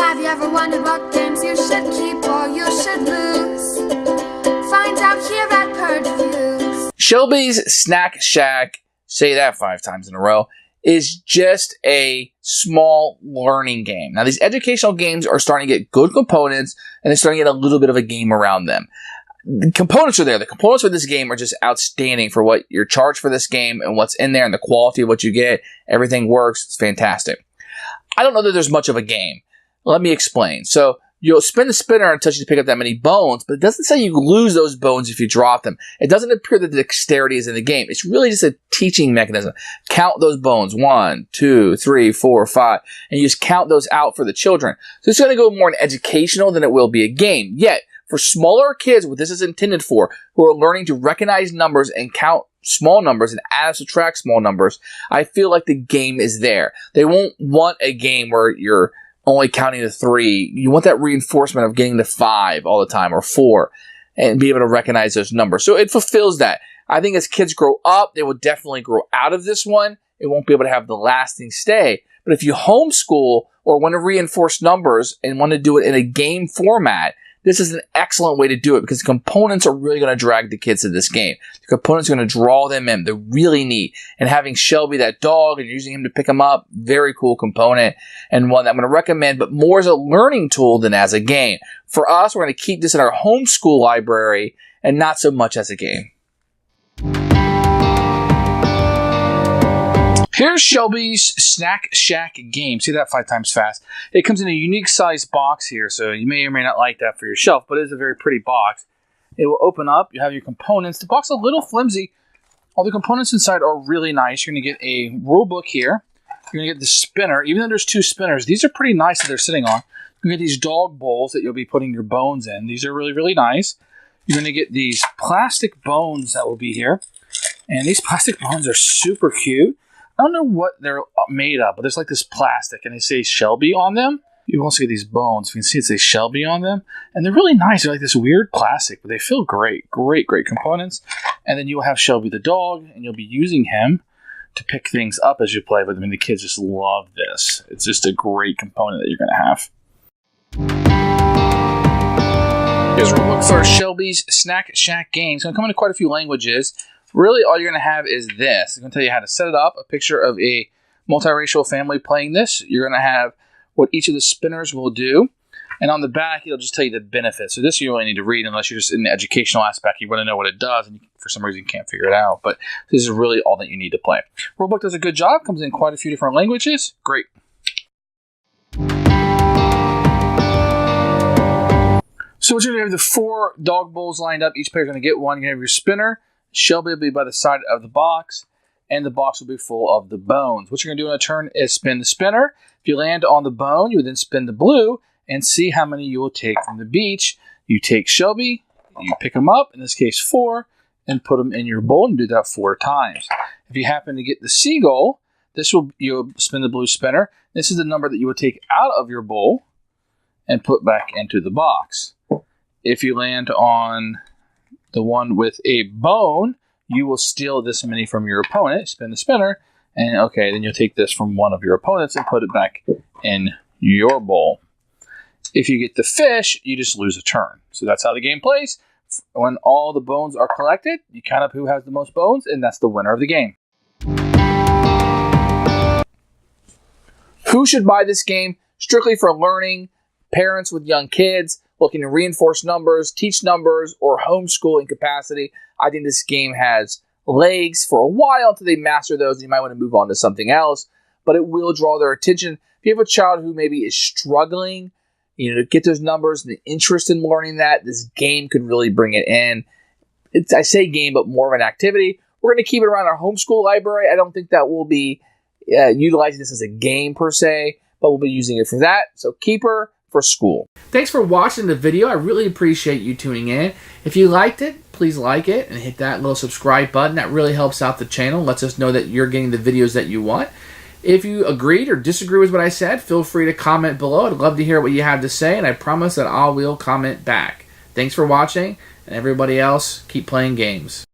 Have you ever wondered what games you should keep or you should lose? Find out here at Purge Reviews. Shelbys Snack Shack, say that 5 times in a row, is just a small learning game. Now, these educational games are starting to get good components, and they're starting to get a little bit of a game around them. The components are there. The components for this game are just outstanding for what you're charged for this game and what's in there and the quality of what you get. Everything works. It's fantastic. I don't know that there's much of a game. Let me explain. So you'll spin the spinner until you pick up that many bones, but it doesn't say you lose those bones if you drop them. It doesn't appear that the dexterity is in the game. It's really just a teaching mechanism. Count those bones. 1, 2, 3, 4, 5. And you just count those out for the children. So it's going to go more in educational than it will be a game. Yet, for smaller kids, what this is intended for, who are learning to recognize numbers and count small numbers and add and subtract small numbers, I feel like the game is there. They won't want a game where you're only counting to 3. You want that reinforcement of getting to 5 all the time, or 4, and be able to recognize those numbers. So it fulfills that. I think as kids grow up, they will definitely grow out of this one. It won't be able to have the lasting stay. But if you homeschool or want to reinforce numbers and want to do it in a game format, this is an excellent way to do it because the components are really going to drag the kids to this game. The components are going to draw them in. They're really neat. And having Shelby, that dog, and using him to pick them up, very cool component and one that I'm going to recommend, but more as a learning tool than as a game. For us, we're going to keep this in our homeschool library and not so much as a game. Here's Shelbys Snack Shack game. See that 5 times fast. It comes in a unique size box here, so you may or may not like that for your shelf, but it is a very pretty box. It will open up. You have your components. The box is a little flimsy. All the components inside are really nice. You're going to get a rule book here. You're going to get the spinner. Even though there's 2 spinners, these are pretty nice that they're sitting on. You're going to get these dog bowls that you'll be putting your bones in. These are really, really nice. You're going to get these plastic bones that will be here. And these plastic bones are super cute. I don't know what they're made of, but there's like this plastic, and they say Shelby on them. You also get these bones. You can see it says Shelby on them, and they're really nice. They're like this weird plastic, but they feel great. Great, great components. And then you'll have Shelby the dog, and you'll be using him to pick things up as you play with him, and the kids just love this. It's just a great component that you're going to have. Here's a rule book for Shelbys Snack Shack game. It's going to come in quite a few languages. Really, all you're going to have is this. It's going to tell you how to set it up, a picture of a multiracial family playing this. You're going to have what each of the spinners will do. And on the back, it'll just tell you the benefits. So this you really need to read unless you're just in the educational aspect. You want to know what it does, and you, for some reason, you can't figure it out. But this is really all that you need to play. Rulebook does a good job. Comes in quite a few different languages. Great. So what you're going to have the 4 dog bowls lined up. Each player's going to get one. You're going to have your spinner. Shelby will be by the side of the box, and the box will be full of the bones. What you're going to do on a turn is spin the spinner. If you land on the bone, you would then spin the blue and see how many you will take from the beach. You take Shelby, you pick them up, in this case 4, and put them in your bowl and do that 4 times. If you happen to get the seagull, you'll spin the blue spinner. This is the number that you would take out of your bowl and put back into the box. If you land on the one with a bone, you will steal this many from your opponent, spin the spinner, and okay, then you'll take this from one of your opponents and put it back in your bowl. If you get the fish, you just lose a turn. So that's how the game plays. When all the bones are collected, you count up who has the most bones, and that's the winner of the game. Who should buy this game? Strictly for learning, parents with young kids, looking to reinforce numbers, teach numbers, or homeschooling capacity. I think this game has legs for a while until they master those, and you might want to move on to something else, but it will draw their attention. If you have a child who maybe is struggling, to get those numbers and the interest in learning that, this game could really bring it in. I say game, but more of an activity. We're going to keep it around our homeschool library. I don't think that we'll be utilizing this as a game per se, but we'll be using it for that. So keep her for school. Thanks for watching the video. I really appreciate you tuning in. If you liked it, please like it and hit that little subscribe button. That really helps out the channel, lets us know that you're getting the videos that you want. If you agreed or disagree with what I said, feel free to comment below. I'd love to hear what you have to say, and I promise that I will comment back. Thanks for watching, and everybody else, keep playing games.